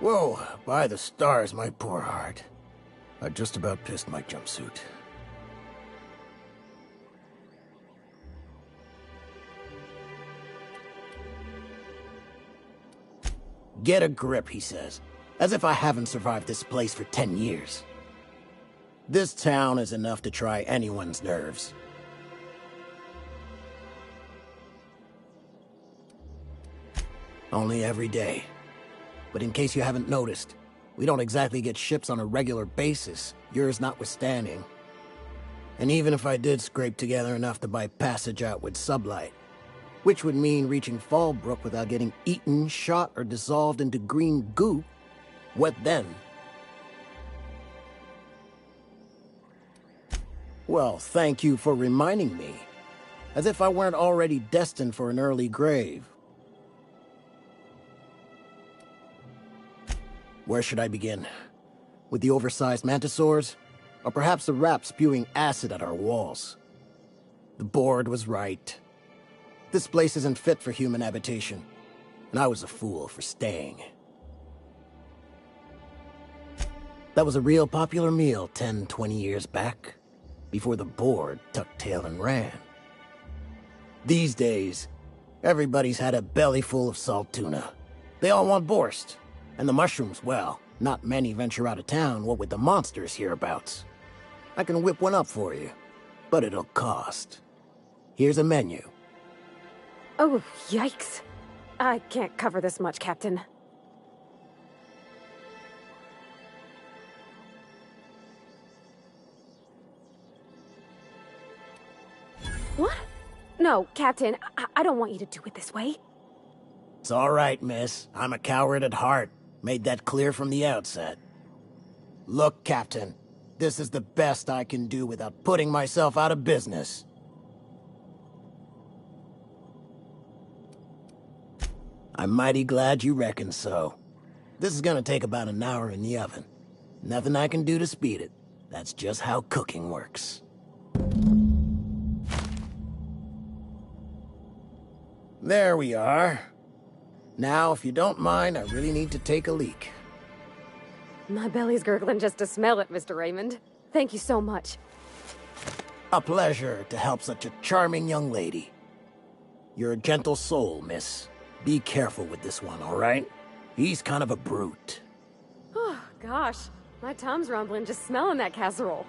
Whoa, by the stars, my poor heart. I just about pissed my jumpsuit. Get a grip, he says. As if I haven't survived this place for 10 years. This town is enough to try anyone's nerves. Only every day. But in case you haven't noticed, we don't exactly get ships on a regular basis, yours notwithstanding. And even if I did scrape together enough to buy passage out with sublight, which would mean reaching Fallbrook without getting eaten, shot, or dissolved into green goo, what then? Well, thank you for reminding me. As if I weren't already destined for an early grave. Where should I begin? With the oversized mantisaurs? Or perhaps the rap spewing acid at our walls? The board was right. This place isn't fit for human habitation, and I was a fool for staying. That was a real popular meal 10, 20 years back, before the board tucked tail and ran. These days, everybody's had a belly full of salt tuna. They all want borscht, and the mushrooms, well, not many venture out of town, what with the monsters hereabouts. I can whip one up for you, but it'll cost. Here's a menu. Oh, yikes. I can't cover this much, Captain. What? No, Captain, I don't want you to do it this way. It's all right, miss. I'm a coward at heart. Made that clear from the outset. Look, Captain, this is the best I can do without putting myself out of business. I'm mighty glad you reckon so. This is gonna take about an hour in the oven. Nothing I can do to speed it. That's just how cooking works. There we are. Now, if you don't mind, I really need to take a leak. My belly's gurgling just to smell it, Mr. Raymond. Thank you so much. A pleasure to help such a charming young lady. You're a gentle soul, miss. Be careful with this one, all right? He's kind of a brute. Oh, gosh. My tum's rumbling just smelling that casserole.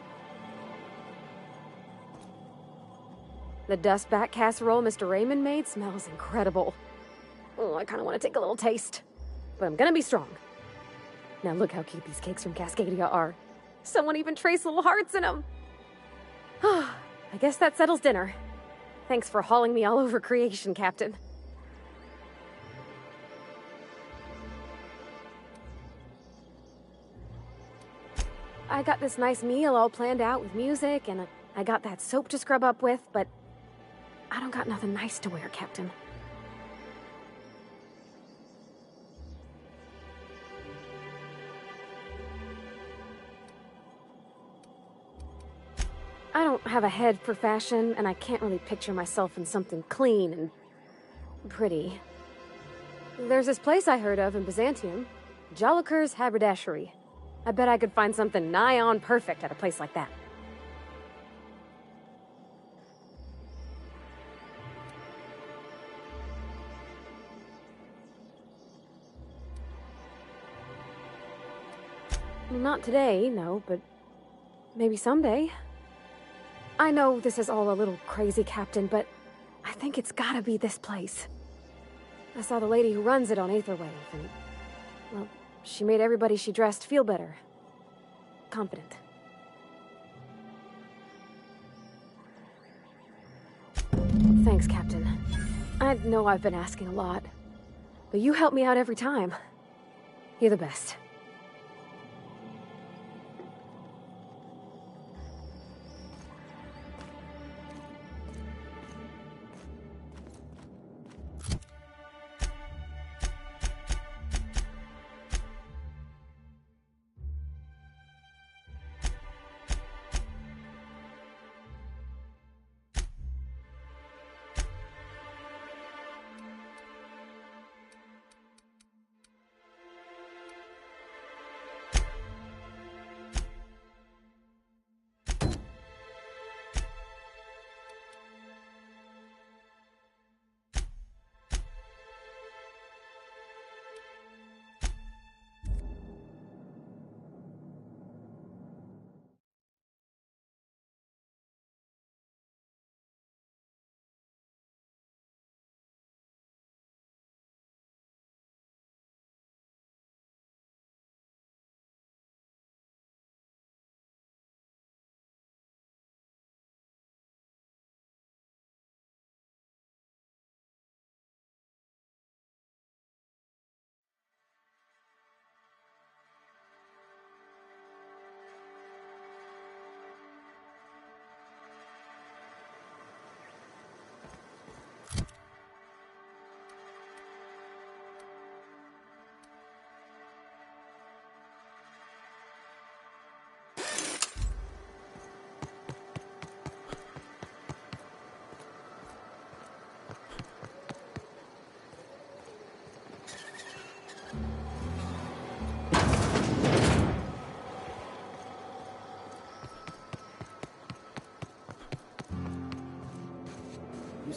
The dustback casserole Mr. Raymond made smells incredible. Oh, I kind of want to take a little taste. But I'm gonna be strong. Now look how cute these cakes from Cascadia are. Someone even traced little hearts in them. I guess that settles dinner. Thanks for hauling me all over creation, Captain. I got this nice meal all planned out with music, and I got that soap to scrub up with, but I don't got nothing nice to wear, Captain. I don't have a head for fashion, and I can't really picture myself in something clean and pretty. There's this place I heard of in Byzantium, Jolicoeur's Haberdashery. I bet I could find something nigh on perfect at a place like that. Not today, no, but maybe someday. I know this is all a little crazy, Captain, but I think it's gotta be this place. I saw the lady who runs it on Aetherwave, and, well, she made everybody she dressed feel better. Confident. Thanks, Captain. I know I've been asking a lot, but you help me out every time. You're the best.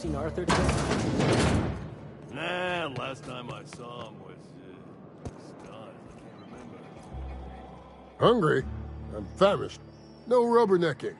seen Arthur today? Nah, last time I saw him was, God, I can't remember. Hungry? I'm famished. No rubbernecking.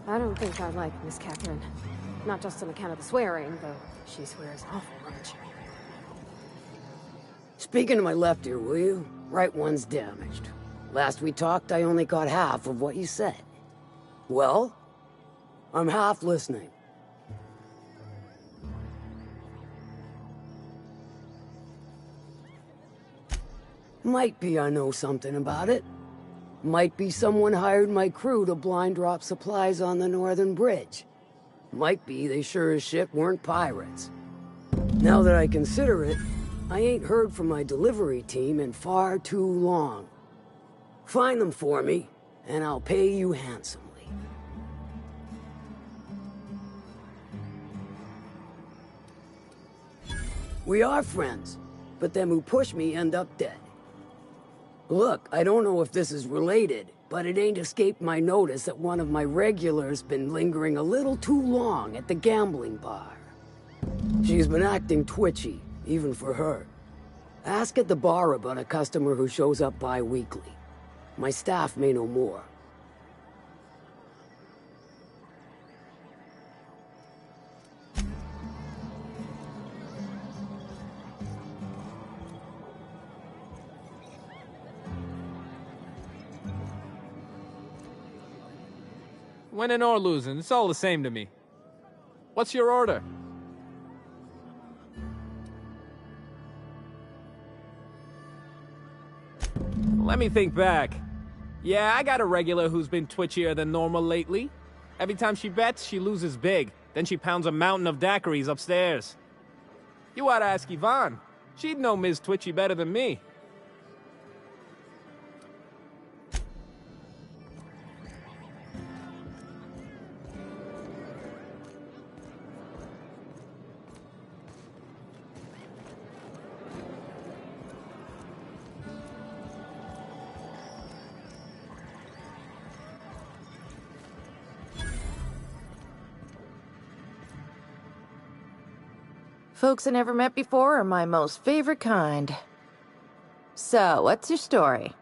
I don't think I like Miss Catherine. Not just on account of the swearing, though she swears awful much. Speaking to my left ear, will you? Right one's damaged. Last we talked, I only got half of what you said. Well? I'm half listening. Might be I know something about it. Might be someone hired my crew to blind drop supplies on the Northern Bridge. Might be they sure as shit weren't pirates. Now that I consider it, I ain't heard from my delivery team in far too long. Find them for me, and I'll pay you handsomely. We are friends, but them who push me end up dead. Look, I don't know if this is related, but it ain't escaped my notice that one of my regulars been lingering a little too long at the gambling bar. She's been acting twitchy, even for her. Ask at the bar about a customer who shows up bi-weekly. My staff may know more. Winning or losing, it's all the same to me. What's your order? Let me think back. Yeah, I got a regular who's been twitchier than normal lately. Every time she bets, she loses big. Then she pounds a mountain of daiquiris upstairs. You ought to ask Yvonne. She'd know Ms. Twitchy better than me. Folks I never met before are my most favorite kind. So, what's your story?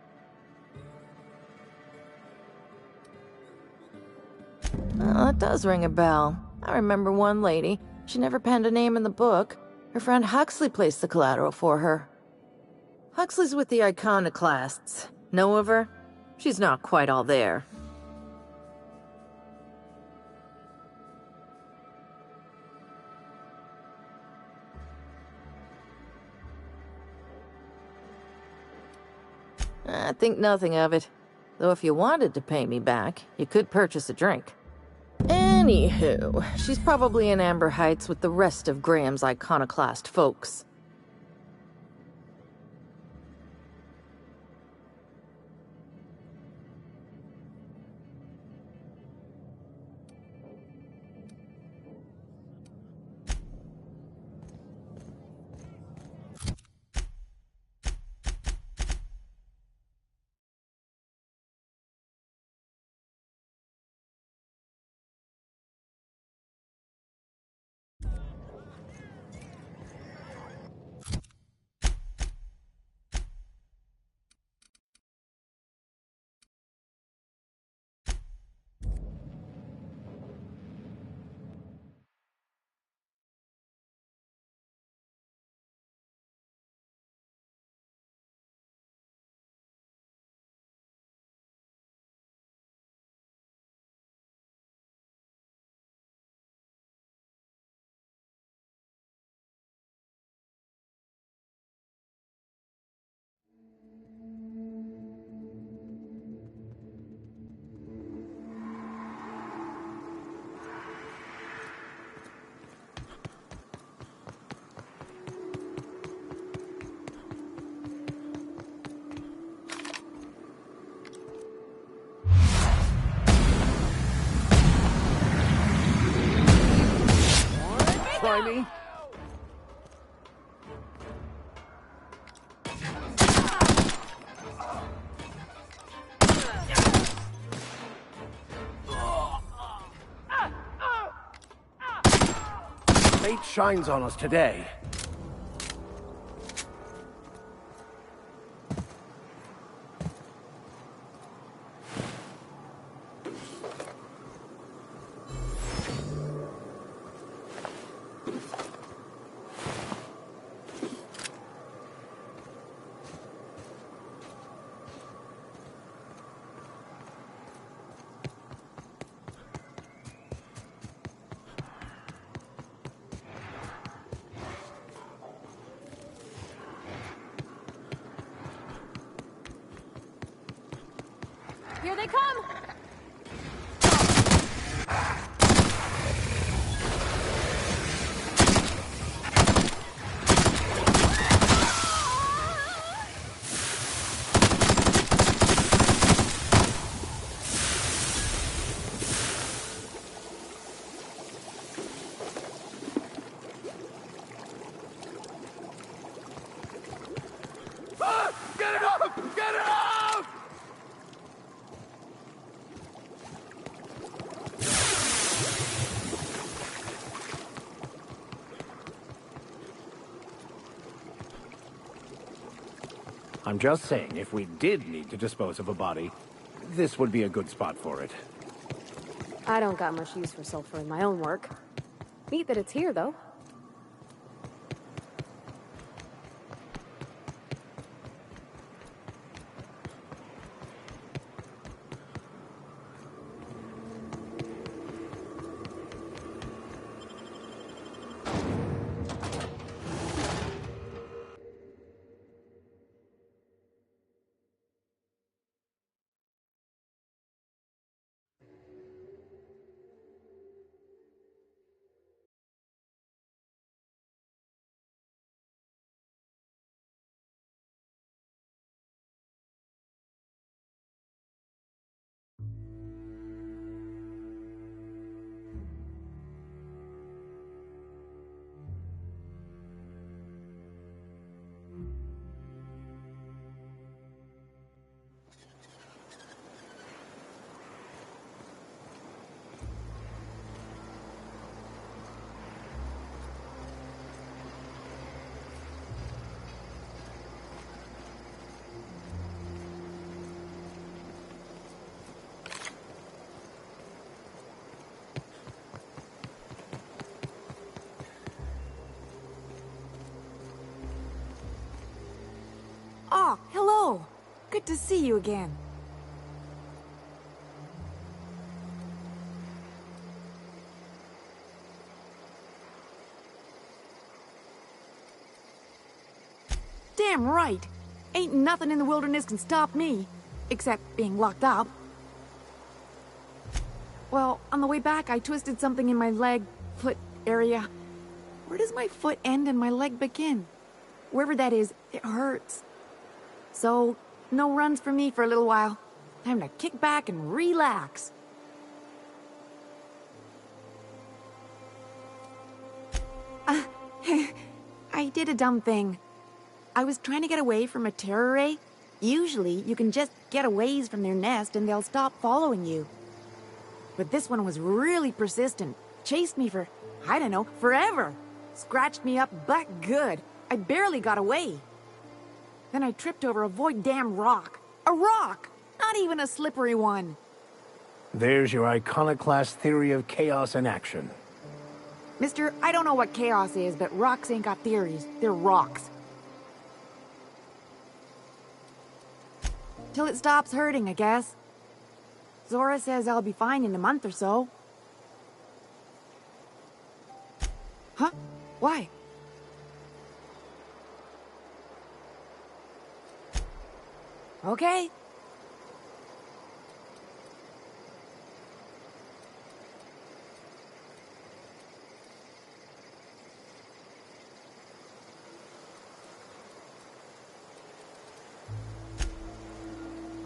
Well, that does ring a bell. I remember one lady. She never penned a name in the book. Her friend Huxley placed the collateral for her. Huxley's with the Iconoclasts. Know of her? She's not quite all there. I think nothing of it. Though if you wanted to pay me back, you could purchase a drink. Anywho, she's probably in Amber Heights with the rest of Graham's Iconoclast folks. fate shines on us today. Here they come! Get it up! Get it up! I'm just saying, if we did need to dispose of a body, this would be a good spot for it. I don't got much use for sulfur in my own work. Neat that it's here, though. Oh, hello. Good to see you again. Damn right. Ain't nothing in the wilderness can stop me. Except being locked up. Well, on the way back, I twisted something in my leg, foot area. Where does my foot end and my leg begin? Wherever that is, it hurts. So, no runs for me for a little while. Time to kick back and relax. I did a dumb thing. I was trying to get away from a terror ray. Usually, you can just get a ways from their nest and they'll stop following you. But this one was really persistent. Chased me for, I don't know, forever. Scratched me up but good. I barely got away. Then I tripped over a void damn rock. A rock! Not even a slippery one. There's your iconoclast theory of chaos in action. Mister, I don't know what chaos is, but rocks ain't got theories. They're rocks. Till it stops hurting, I guess. Zora says I'll be fine in a month or so. Huh? Why? Okay.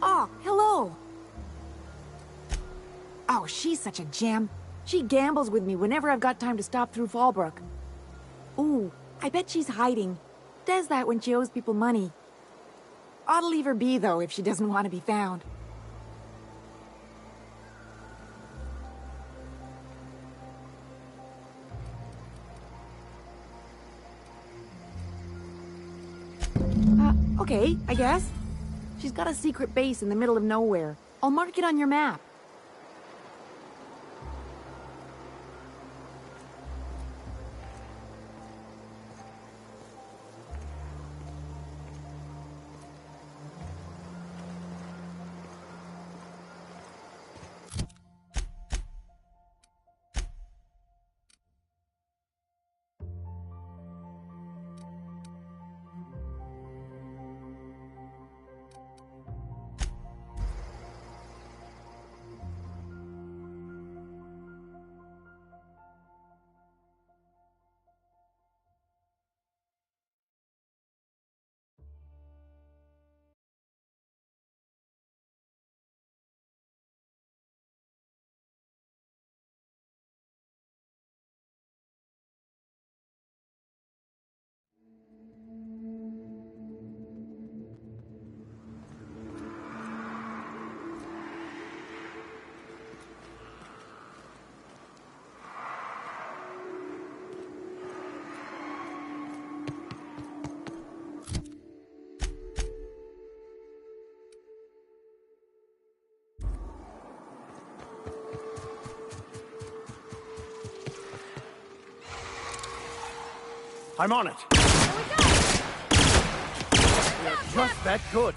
Oh, hello. Oh, she's such a gem. She gambles with me whenever I've got time to stop through Fallbrook. Ooh, I bet she's hiding. Does that when she owes people money. Ought to leave her be, though, if she doesn't want to be found. Okay, I guess. She's got a secret base in the middle of nowhere. I'll mark it on your map. I'm on it. You're just that good.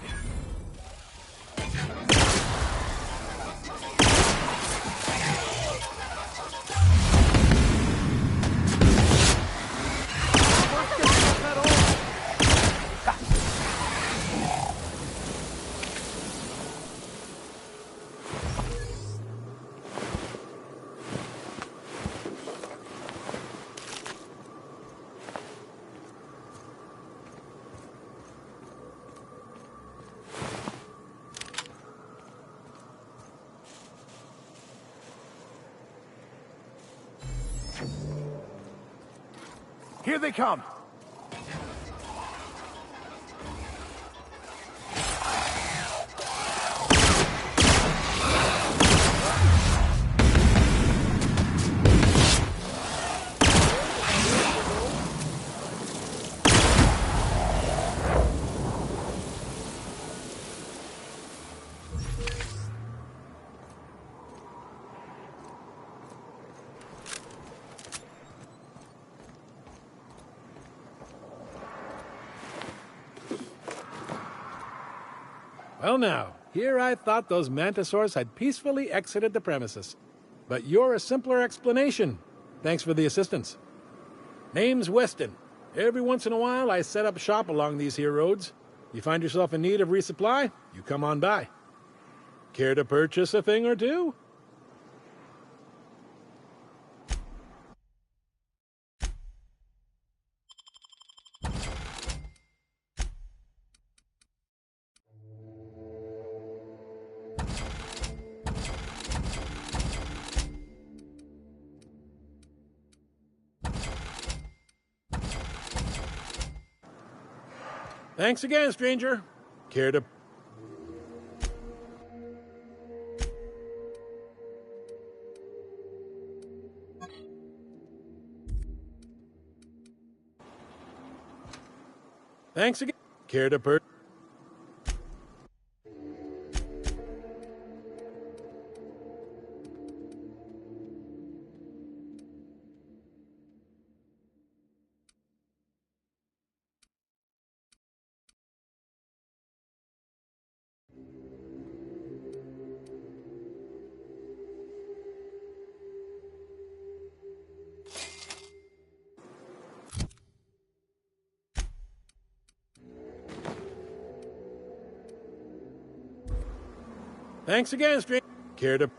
Here they come. Well now, here I thought those mantisaurs had peacefully exited the premises. But you're a simpler explanation. Thanks for the assistance. Name's Weston. Every once in a while I set up shop along these here roads. You find yourself in need of resupply, you come on by. Care to purchase a thing or two? Thanks again, stranger. Care to... Thanks again. Care to purchase... Thanks again, stranger. Care to...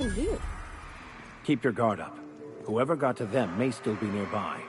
happened here? Keep your guard up. Whoever got to them may still be nearby.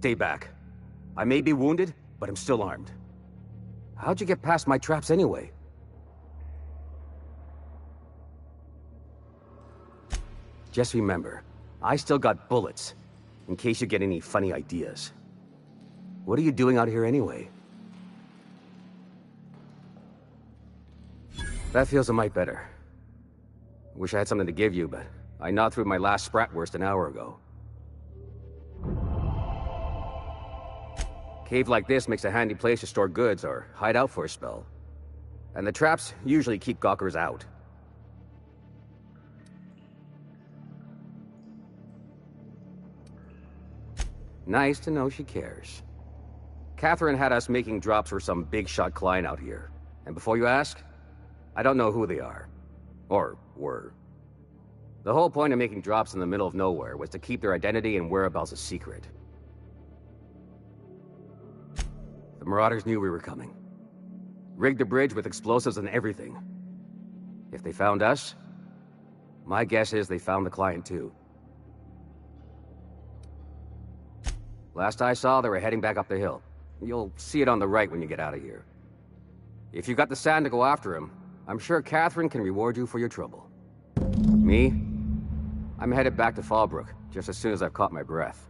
Stay back. I may be wounded, but I'm still armed. How'd you get past my traps anyway? Just remember, I still got bullets, in case you get any funny ideas. What are you doing out here anyway? That feels a mite better. Wish I had something to give you, but I gnawed through my last Spratwurst an hour ago. Cave like this makes a handy place to store goods or hide out for a spell. And the traps usually keep gawkers out. Nice to know she cares. Catherine had us making drops for some big-shot client out here. And before you ask, I don't know who they are. Or were. The whole point of making drops in the middle of nowhere was to keep their identity and whereabouts a secret. The Marauders knew we were coming. Rigged the bridge with explosives and everything. If they found us, my guess is they found the client too. Last I saw, they were heading back up the hill. You'll see it on the right when you get out of here. If you've got the sand to go after him, I'm sure Catherine can reward you for your trouble. Me? I'm headed back to Fallbrook, just as soon as I've caught my breath.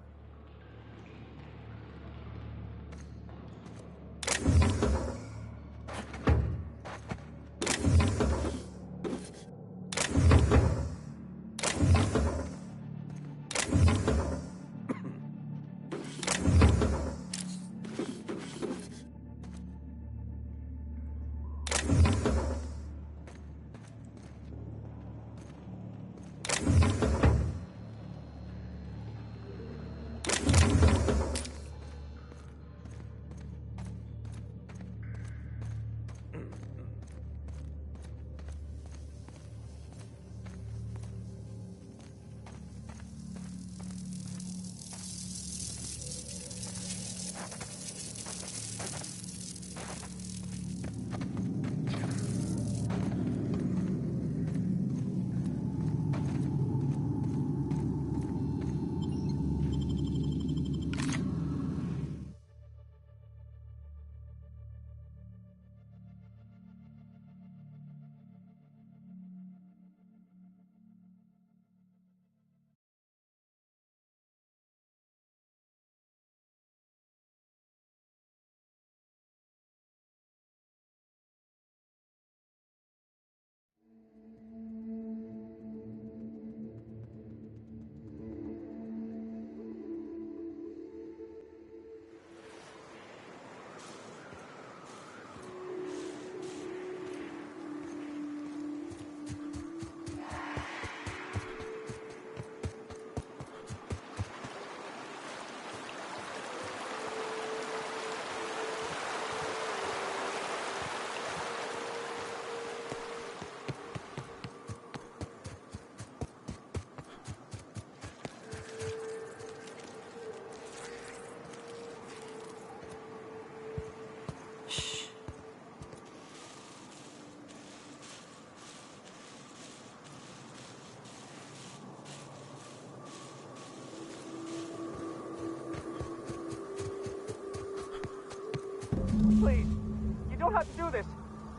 how to do this.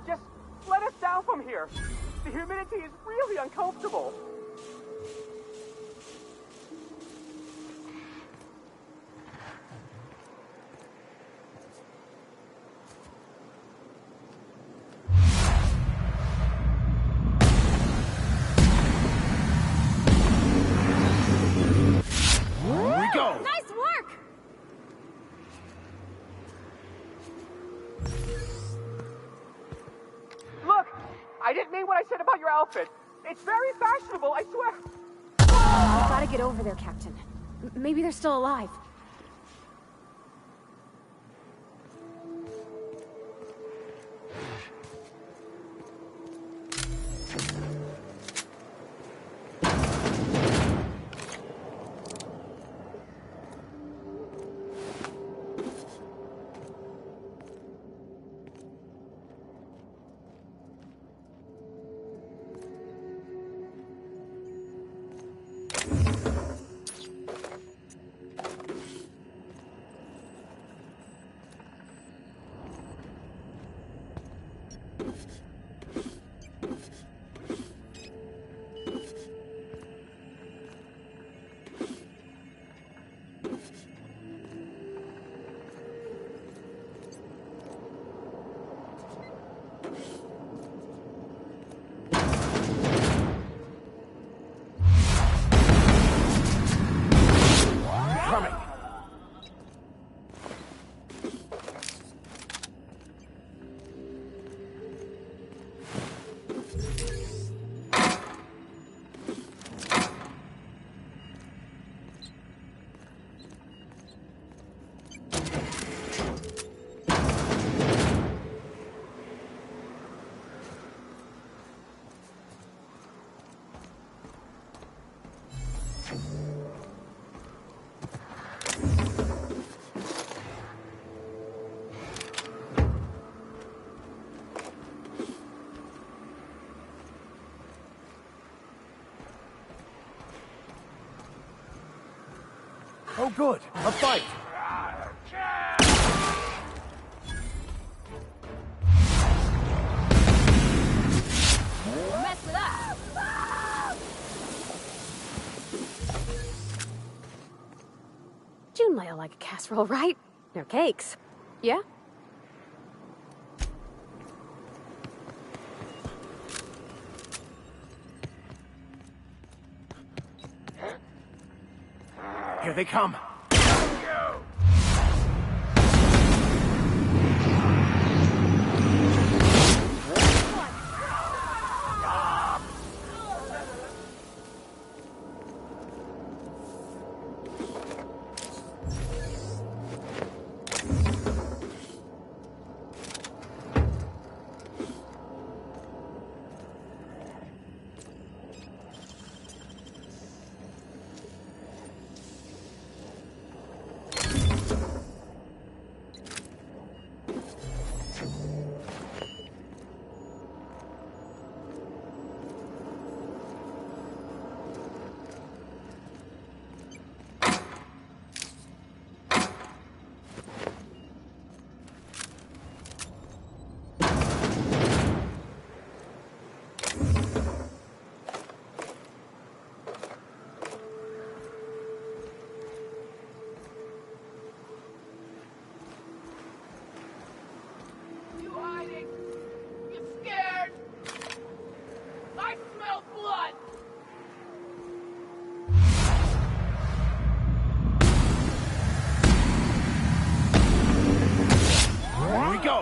Just let us down from here. The humidity is really uncomfortable. Nice work! Look! I didn't mean what I said about your outfit. It's very fashionable, I swear. You gotta get over there, Captain. Maybe they're still alive. Oh, good. A fight. Mess with us! June Leia like a casserole, right? No cakes. Yeah? Here they come.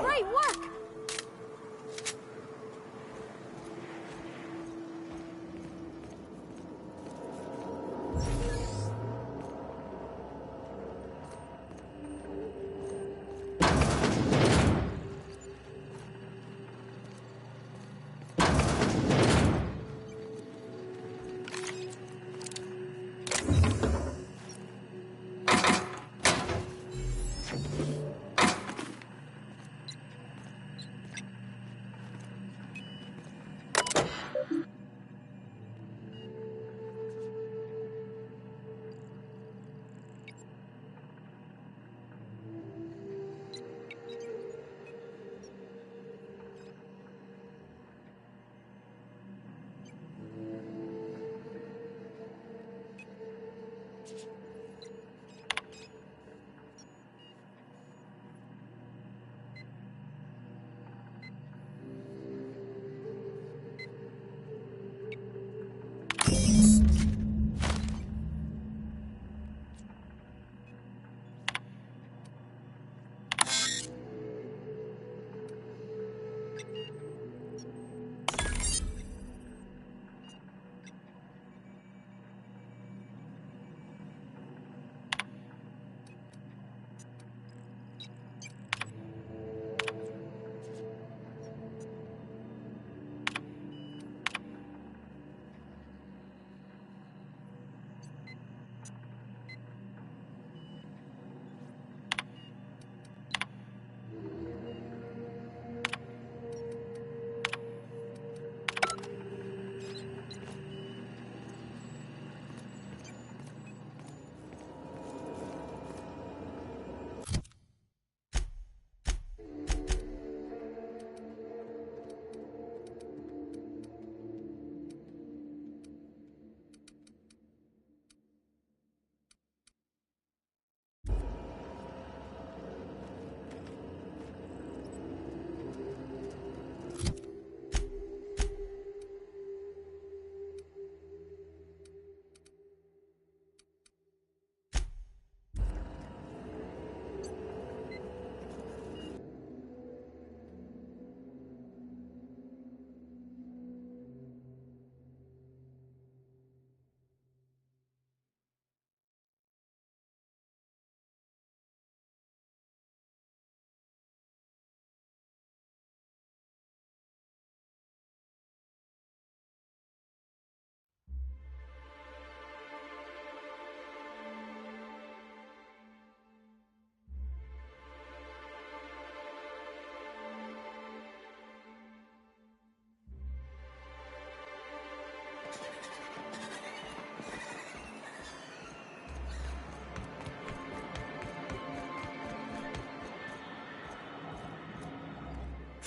Great work!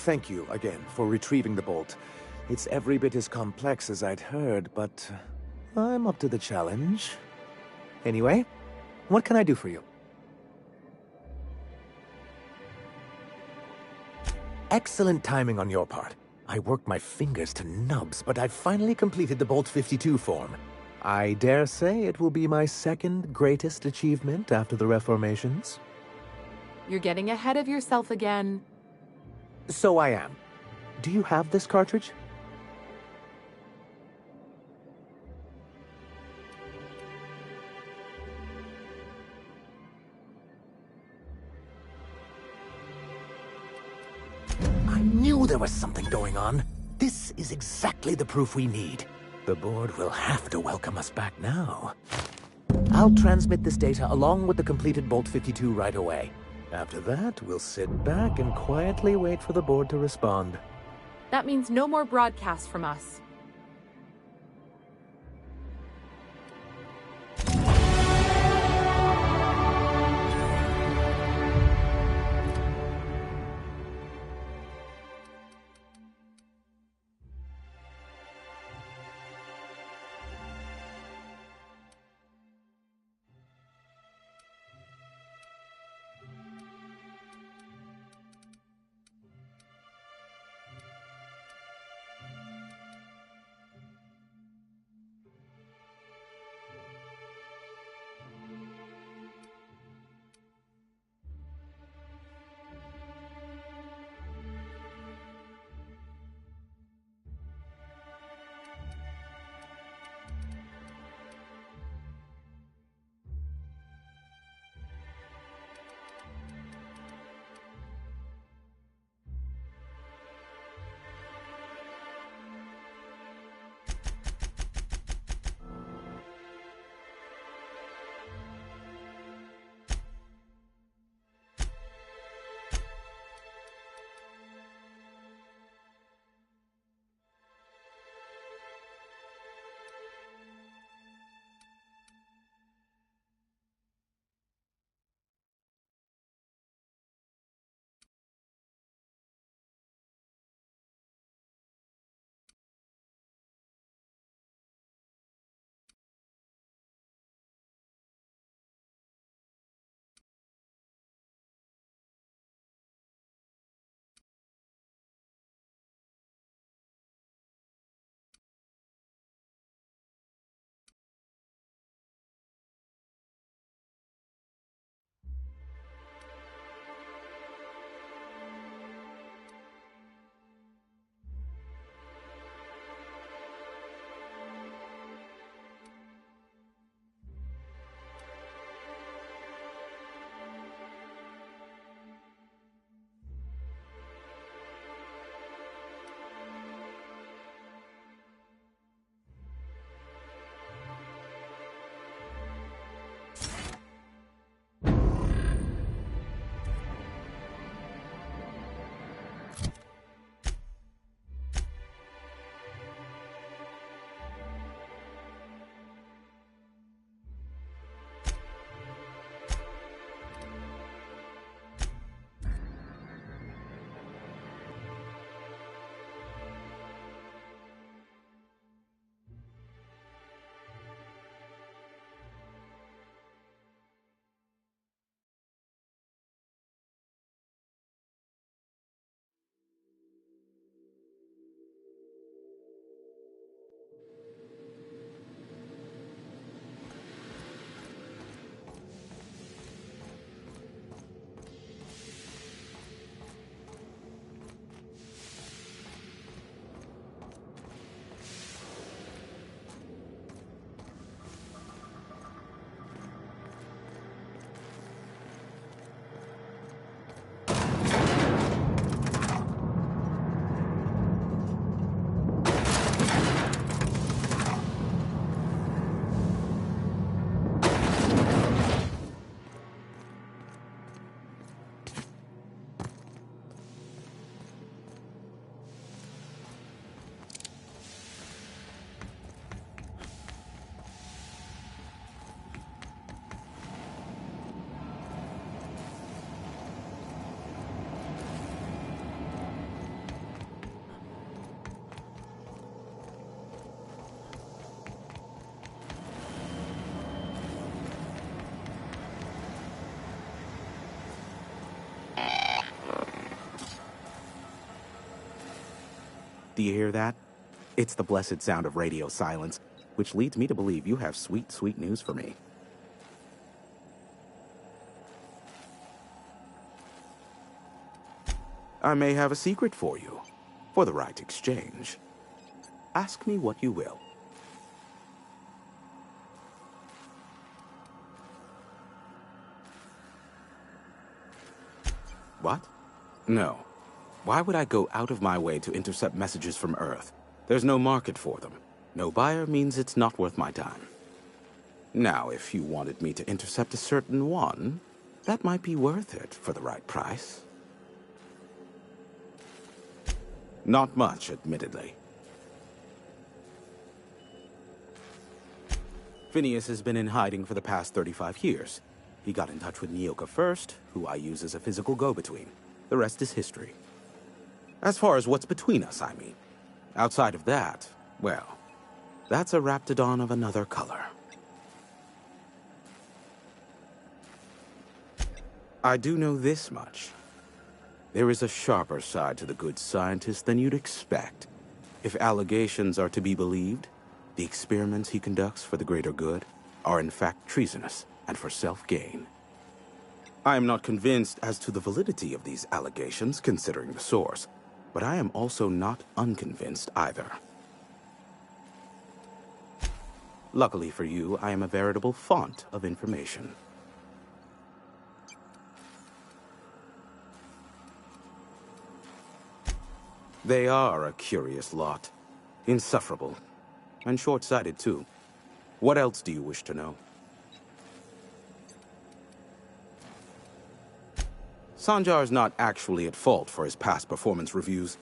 Thank you again for retrieving the bolt. It's every bit as complex as I'd heard, but I'm up to the challenge. Anyway, what can I do for you? Excellent timing on your part. I worked my fingers to nubs, but I've finally completed the Bolt 52 form. I dare say it will be my second greatest achievement after the Reformations. You're getting ahead of yourself again. So I am. Do you have this cartridge? I knew there was something going on. This is exactly the proof we need. The board will have to welcome us back now. I'll transmit this data along with the completed Bolt 52 right away. After that, we'll sit back and quietly wait for the board to respond. That means no more broadcasts from us. Do you hear that? It's the blessed sound of radio silence, which leads me to believe you have sweet, sweet news for me. I may have a secret for you, for the right exchange. Ask me what you will. What? No. Why would I go out of my way to intercept messages from Earth? There's no market for them. No buyer means it's not worth my time. Now, if you wanted me to intercept a certain one, that might be worth it for the right price. Not much, admittedly. Phineas has been in hiding for the past 35 years. He got in touch with Nyoka first, who I use as a physical go-between. The rest is history. As far as what's between us, I mean. Outside of that, well, that's a Raptidon of another color. I do know this much. There is a sharper side to the good scientist than you'd expect. If allegations are to be believed, the experiments he conducts for the greater good are in fact treasonous and for self-gain. I am not convinced as to the validity of these allegations, considering the source, but I am also not unconvinced either. Luckily for you, I am a veritable font of information. They are a curious lot. Insufferable. And short-sighted, too. What else do you wish to know? Sanjar's not actually at fault for his past performance reviews,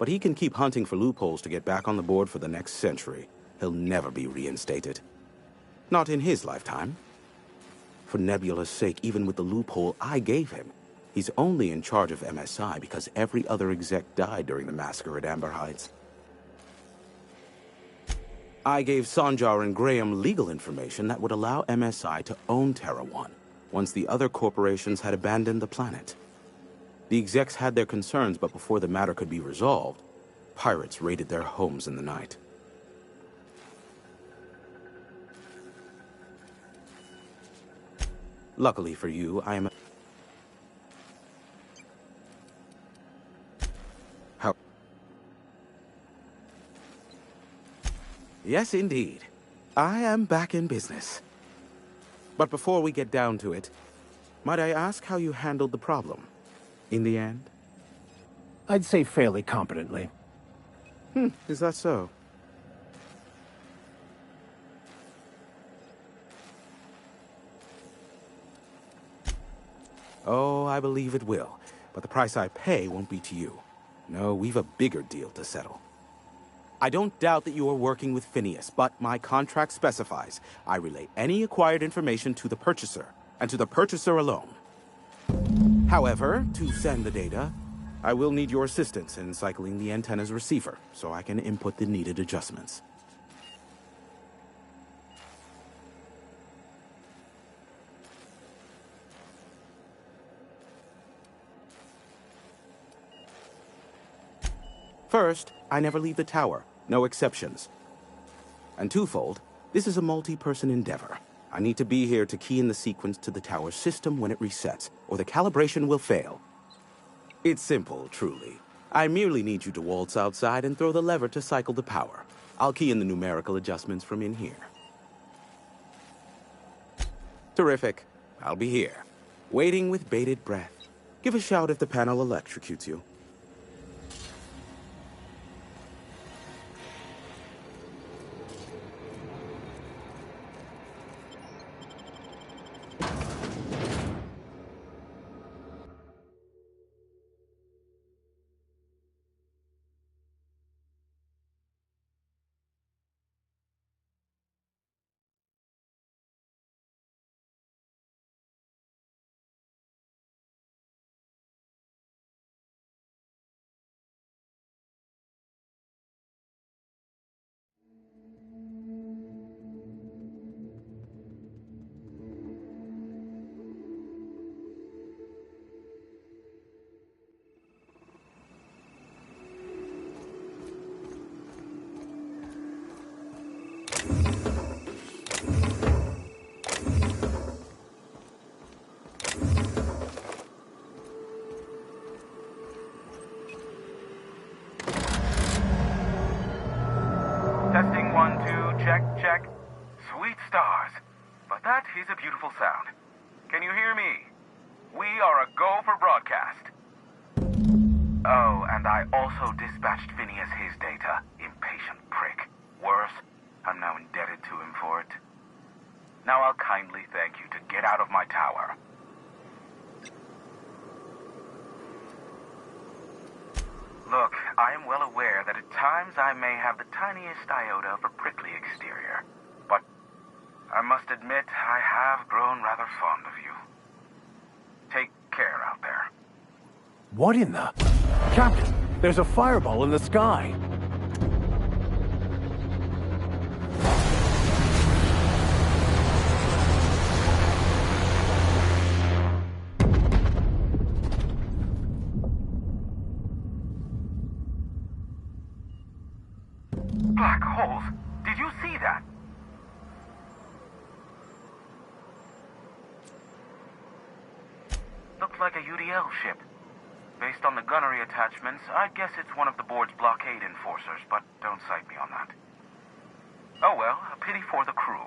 but he can keep hunting for loopholes to get back on the board for the next century. He'll never be reinstated. Not in his lifetime. For Nebula's sake, even with the loophole I gave him, he's only in charge of MSI because every other exec died during the massacre at Amber Heights. I gave Sanjar and Graham legal information that would allow MSI to own Terra One once the other corporations had abandoned the planet. The execs had their concerns, but before the matter could be resolved, pirates raided their homes in the night. Luckily for you, I am... How? Yes, indeed. I am back in business. But before we get down to it, might I ask how you handled the problem? In the end? I'd say fairly competently. Is that so? Oh, I believe it will. But the price I pay won't be to you. No, we've a bigger deal to settle. I don't doubt that you are working with Phineas, but my contract specifies I relay any acquired information to the purchaser, and to the purchaser alone. However, to send the data, I will need your assistance in cycling the antenna's receiver, so I can input the needed adjustments. First, I never leave the tower, no exceptions. And twofold, this is a multi-person endeavor. I need to be here to key in the sequence to the tower's system when it resets, or the calibration will fail. It's simple, truly. I merely need you to waltz outside and throw the lever to cycle the power. I'll key in the numerical adjustments from in here. Terrific. I'll be here, waiting with bated breath. Give a shout if the panel electrocutes you. 1, 2, check, check. Sweet stars. But that is a beautiful sound. Can you hear me? We are a go for broadcast. Oh, and I also dispatched Phineas his data. Impatient prick. Worse, I'm now indebted to him for it. Now I'll kindly thank you to get out of my tower. Look, I am well aware that at times I may have the tiniest iota of a prickly exterior, but I must admit I have grown rather fond of you. Take care out there. What in the... Captain, there's a fireball in the sky. Black holes. Did you see that? Looks like a UDL ship. Based on the gunnery attachments, I'd guess it's one of the board's blockade enforcers, but don't cite me on that. Oh well, a pity for the crew,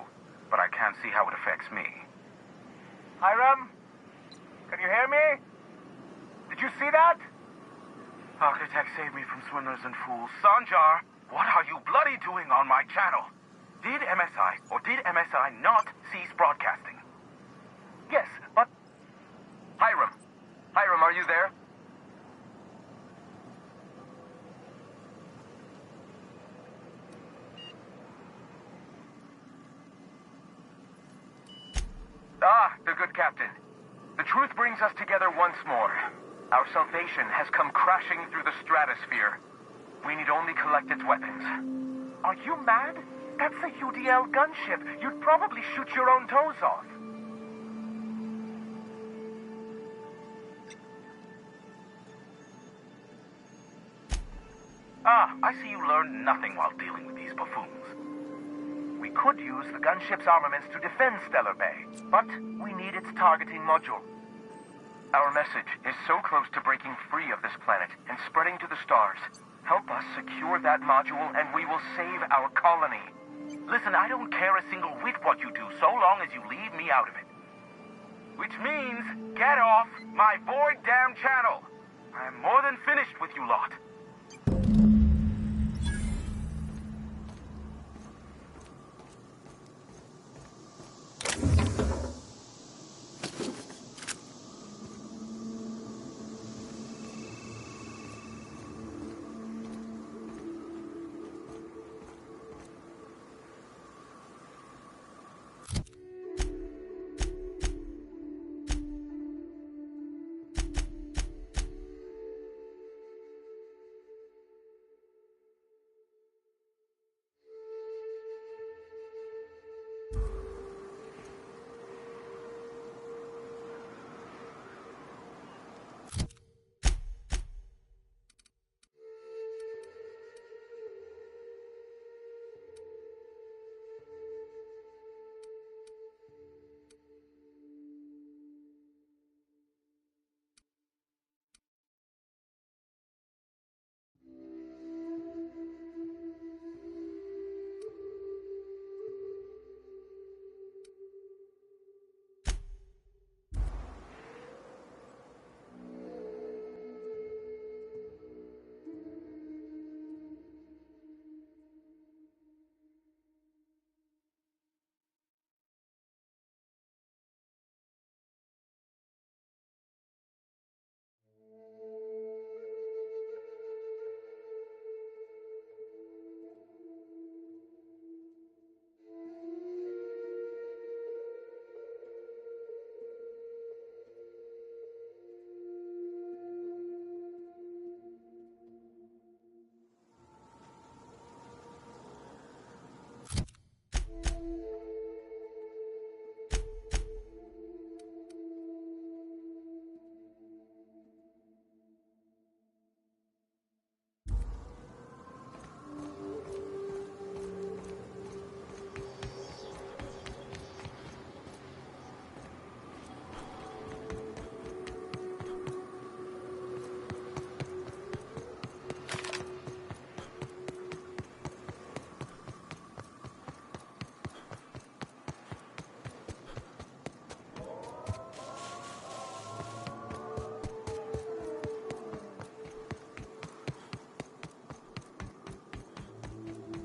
but I can't see how it affects me. Hiram? Can you hear me? Did you see that? Architect saved me from swindlers and fools. Sanjar, what are you bloody doing on my channel? Did MSI or did MSI not cease broadcasting? Yes, but... Hiram. Hiram, are you there? Ah, the good captain. The truth brings us together once more. Our salvation has come crashing through the stratosphere. We need only collect its weapons. Are you mad? That's a UDL gunship. You'd probably shoot your own toes off. Ah, I see you learned nothing while dealing with these buffoons. We could use the gunship's armaments to defend Stellar Bay, but we need its targeting module. Our message is so close to breaking free of this planet and spreading to the stars. Help us secure that module and we will save our colony. Listen, I don't care a single whit what you do, so long as you leave me out of it. Which means, get off my void damn channel. I am more than finished with you lot.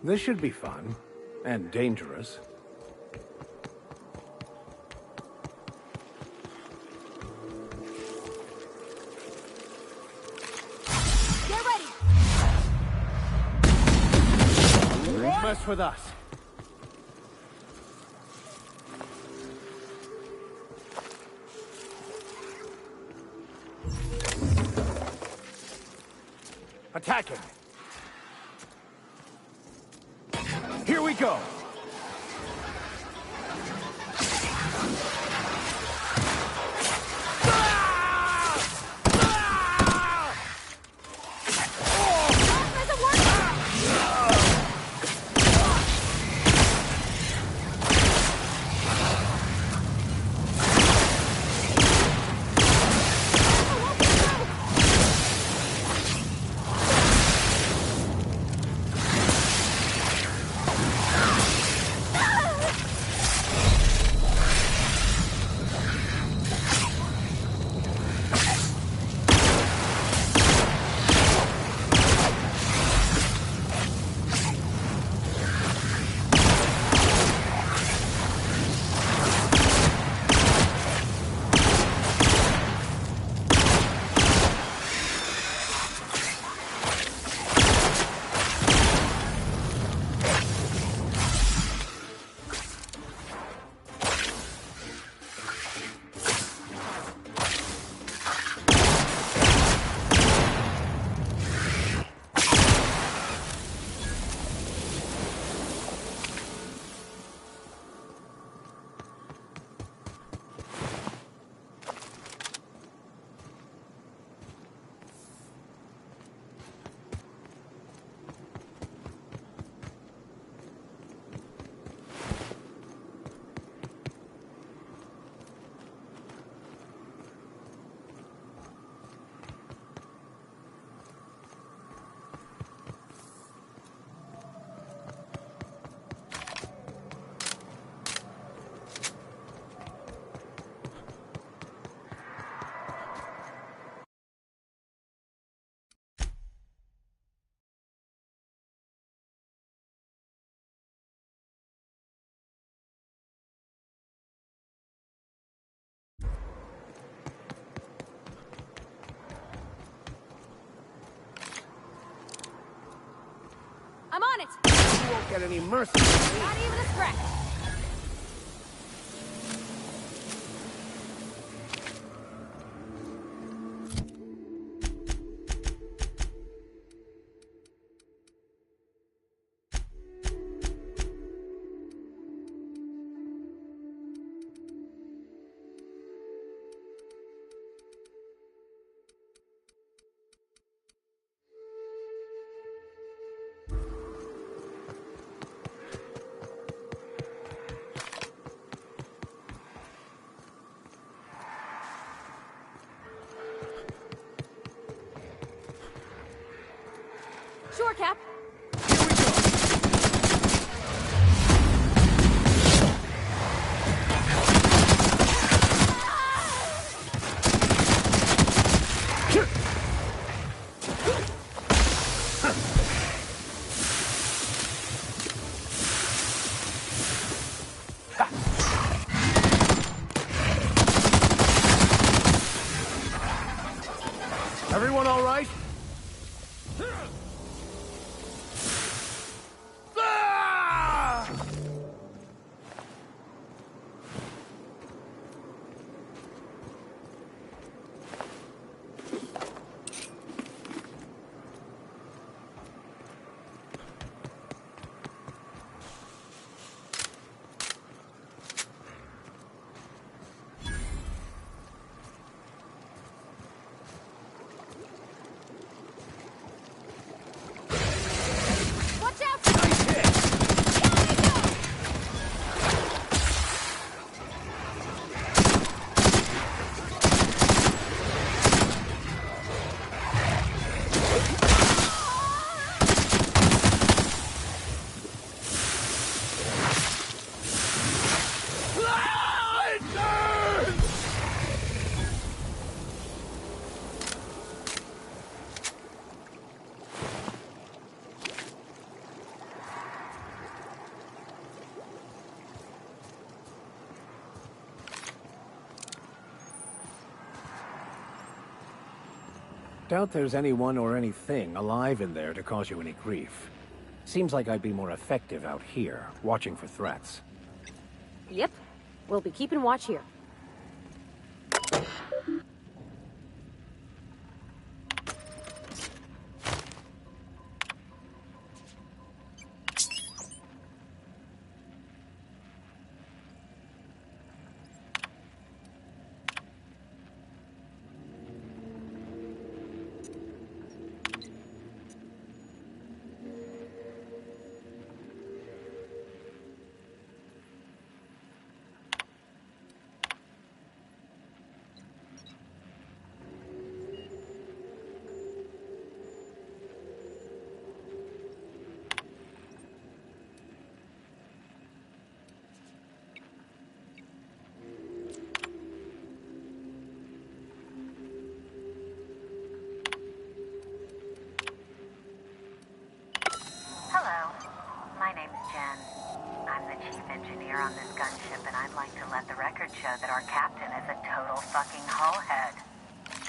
This should be fun. And dangerous. Get ready! Mess with us. Attacking! Here we go! I'm on it! You won't get any mercy. Not even a scratch! Sure, Cap. Everyone all right? Doubt there's anyone or anything alive in there to cause you any grief. Seems like I'd be more effective out here, watching for threats. Yep. We'll be keeping watch here. Hello, my name's Jen. I'm the chief engineer on this gunship, and I'd like to let the record show that our captain is a total fucking hullhead.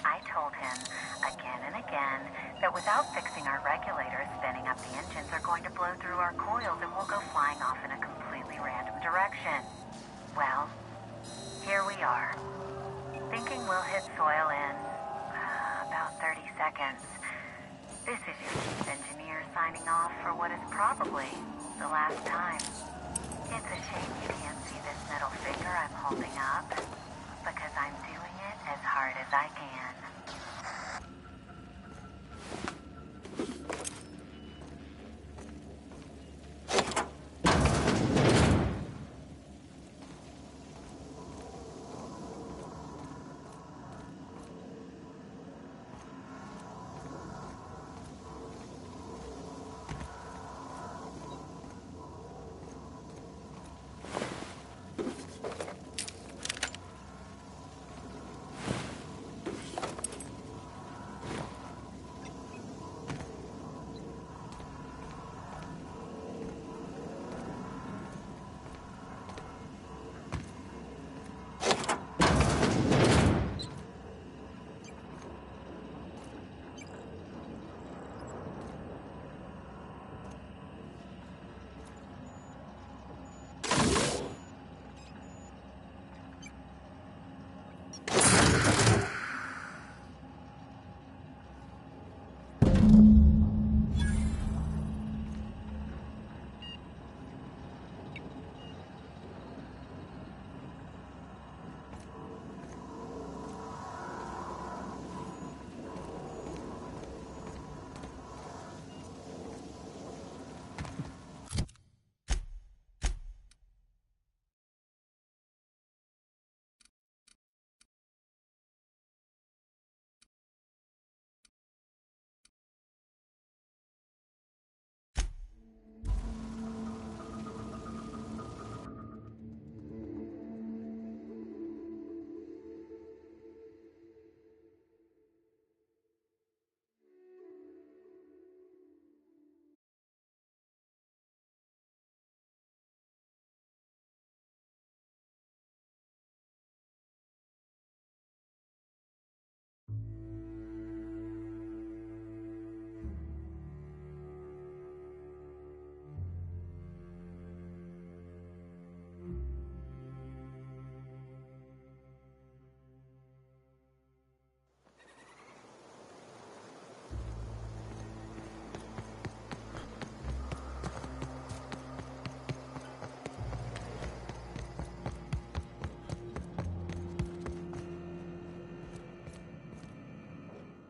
I told him again and again that without fixing our regulators, spinning up the engines are going to blow through our coils and we'll go flying off in a completely random direction. Well, here we are. Thinking we'll hit soil in about 30 seconds. This is your chief engineer signing off for what is probably the last time. It's a shame you can't see this middle finger I'm holding up, because I'm doing it as hard as I can.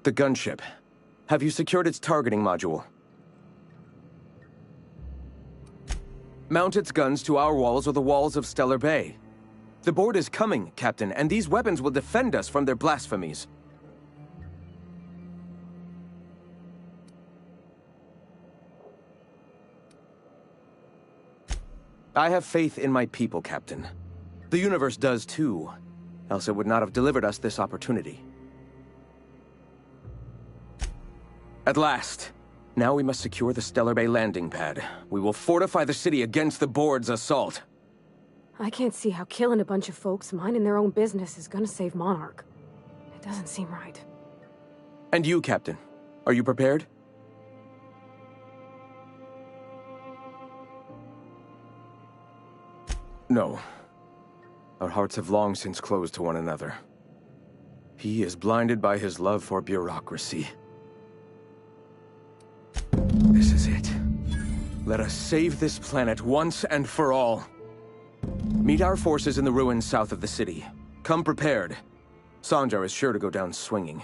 The gunship. Have you secured its targeting module? Mount its guns to our walls or the walls of Stellar Bay. The board is coming, Captain, and these weapons will defend us from their blasphemies. I have faith in my people, Captain. The universe does too, else it would not have delivered us this opportunity. At last. Now we must secure the Stellar Bay landing pad. We will fortify the city against the board's assault. I can't see how killing a bunch of folks minding their own business is gonna save Monarch. It doesn't seem right. And you, Captain. Are you prepared? No. Our hearts have long since closed to one another. He is blinded by his love for bureaucracy. This is it. Let us save this planet once and for all. Meet our forces in the ruins south of the city. Come prepared. Sanjar is sure to go down swinging.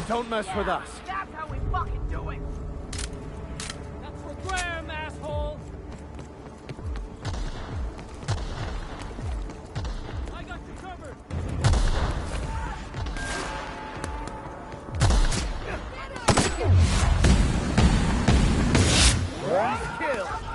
Don't mess with us. That's how we fucking do it! That's for Graham, asshole! I got you covered! Kill!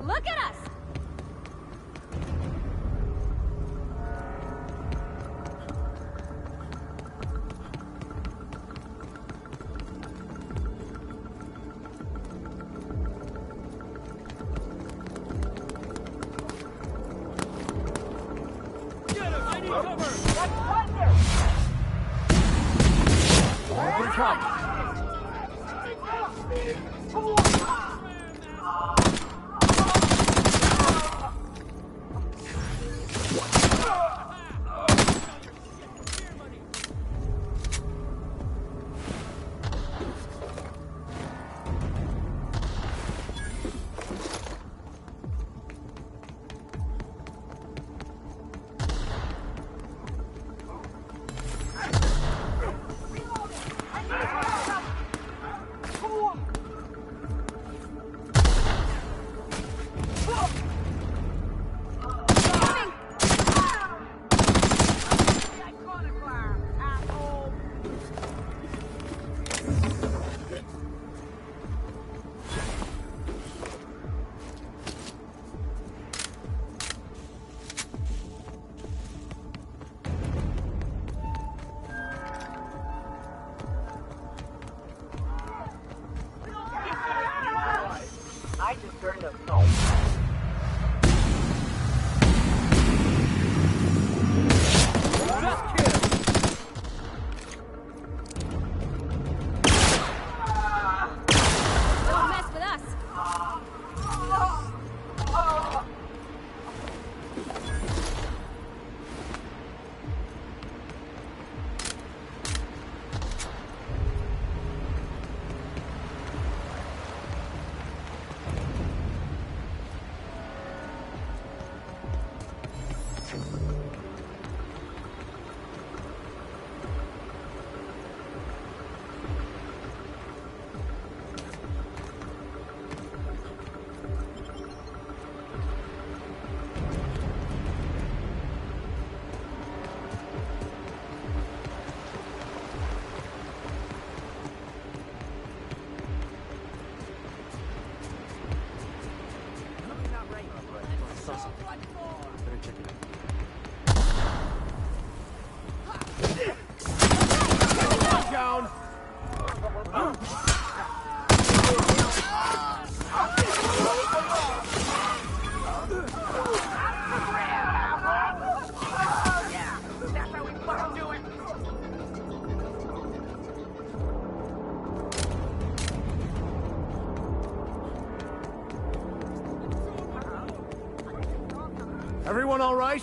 Look at us! I just turned a soul. Don't mess with us! Everyone all right?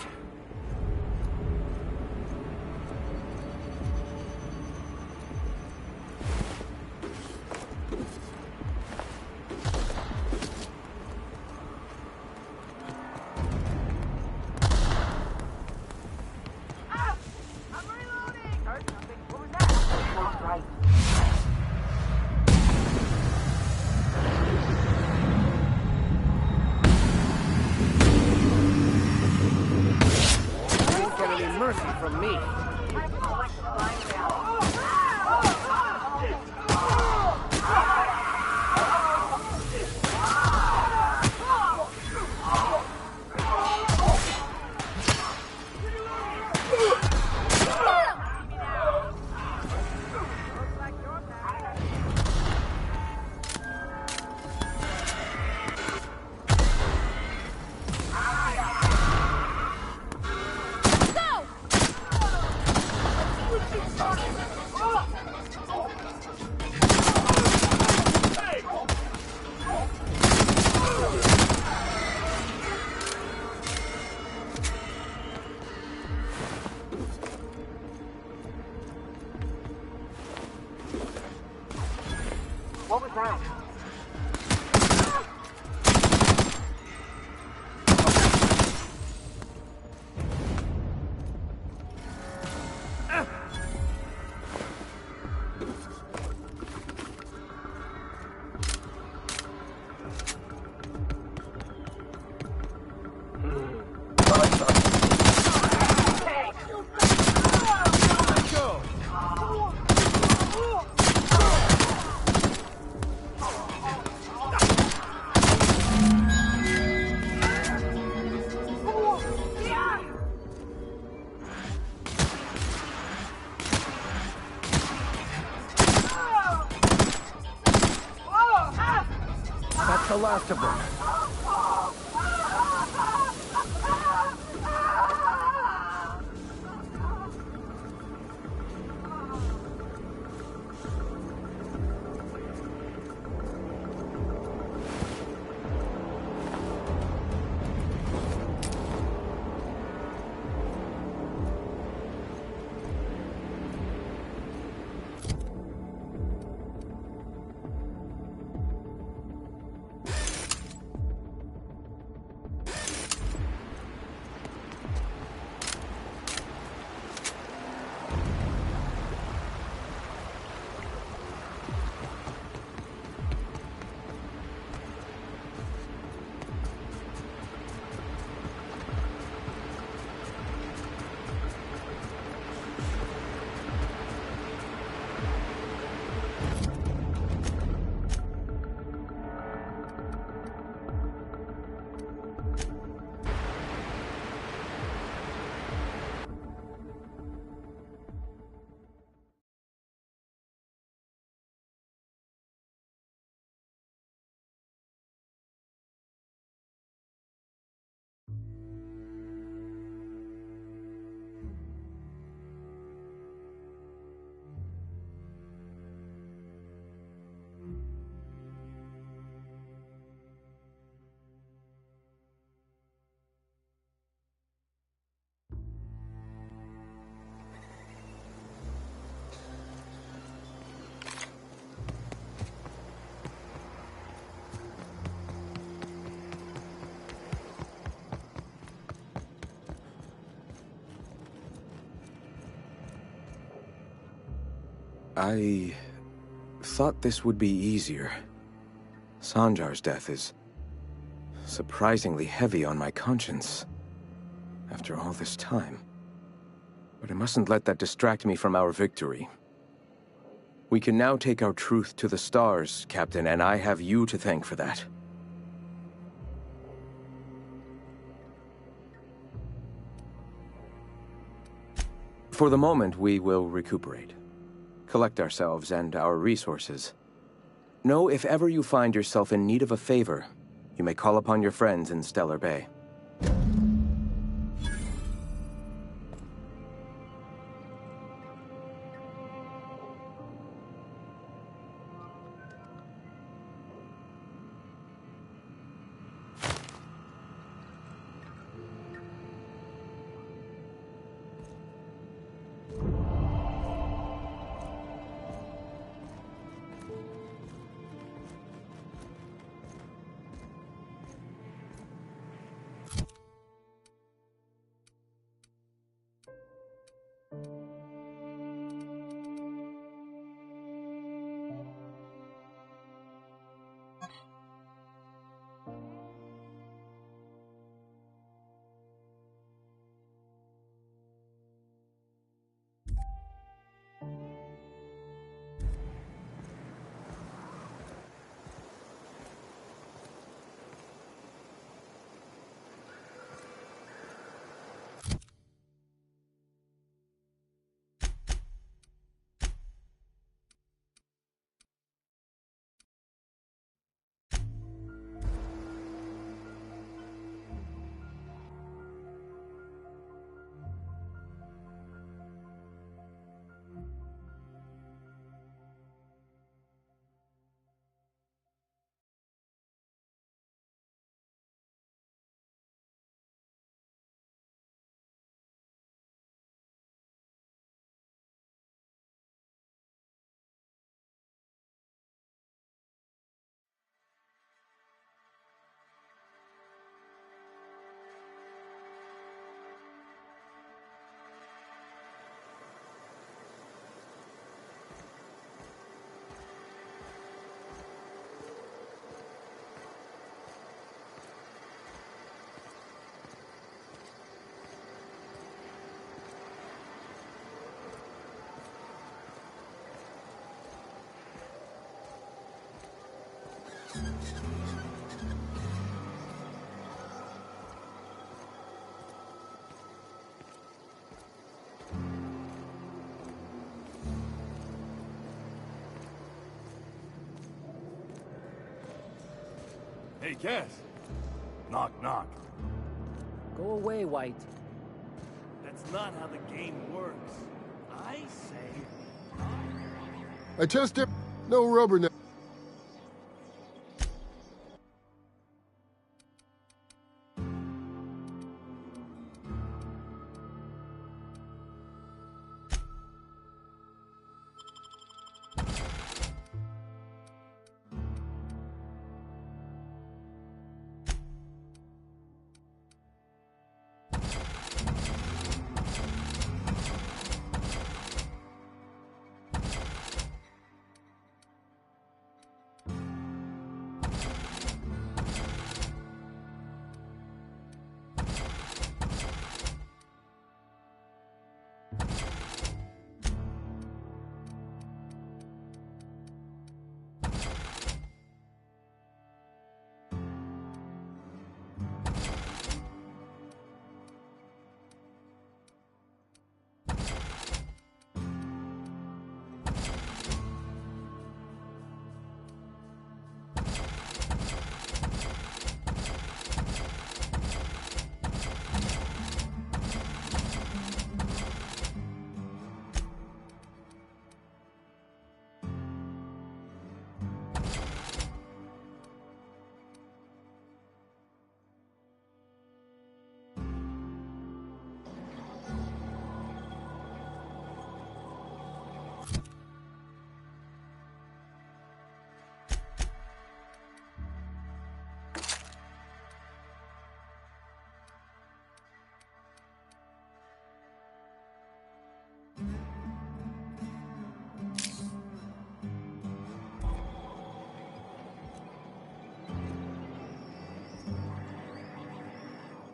What was that? That's the last of them. I thought this would be easier. Sanjar's death is surprisingly heavy on my conscience after all this time. But I mustn't let that distract me from our victory. We can now take our truth to the stars, Captain, and I have you to thank for that. For the moment, we will recuperate. Collect ourselves and our resources. Know if ever you find yourself in need of a favor, you may call upon your friends in Stellar Bay. Hey, Cass. Knock, knock. Go away, White. That's not how the game works. I say... I tested. No rubberneck.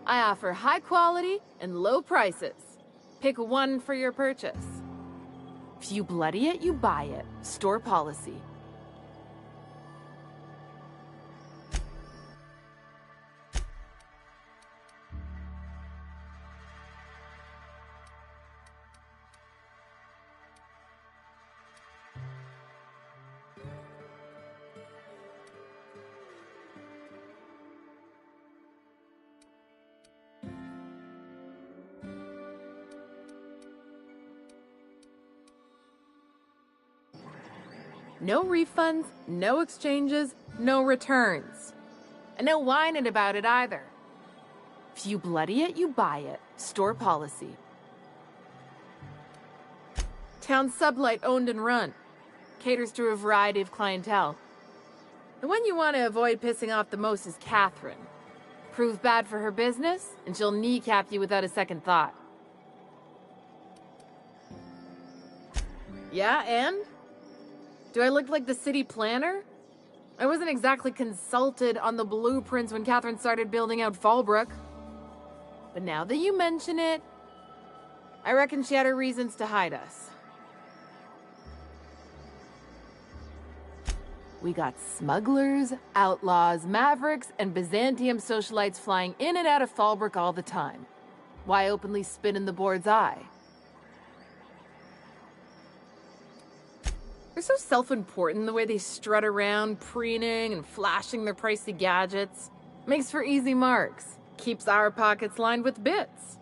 I offer high quality and low prices. Pick one for your purchase. If you bloody it, you buy it. Store policy. No refunds, no exchanges, no returns. And no whining about it either. If you bloody it, you buy it. Store policy. Town Sublight owned and run. Caters to a variety of clientele. The one you want to avoid pissing off the most is Catherine. Prove bad for her business, and she'll kneecap you without a second thought. Yeah, and? Do I look like the city planner? I wasn't exactly consulted on the blueprints when Catherine started building out Fallbrook. But now that you mention it, I reckon she had her reasons to hide us. We got smugglers, outlaws, mavericks, and Byzantium socialites flying in and out of Fallbrook all the time. Why openly spit in the board's eye? They're so self-important the way they strut around, preening and flashing their pricey gadgets. Makes for easy marks. Keeps our pockets lined with bits.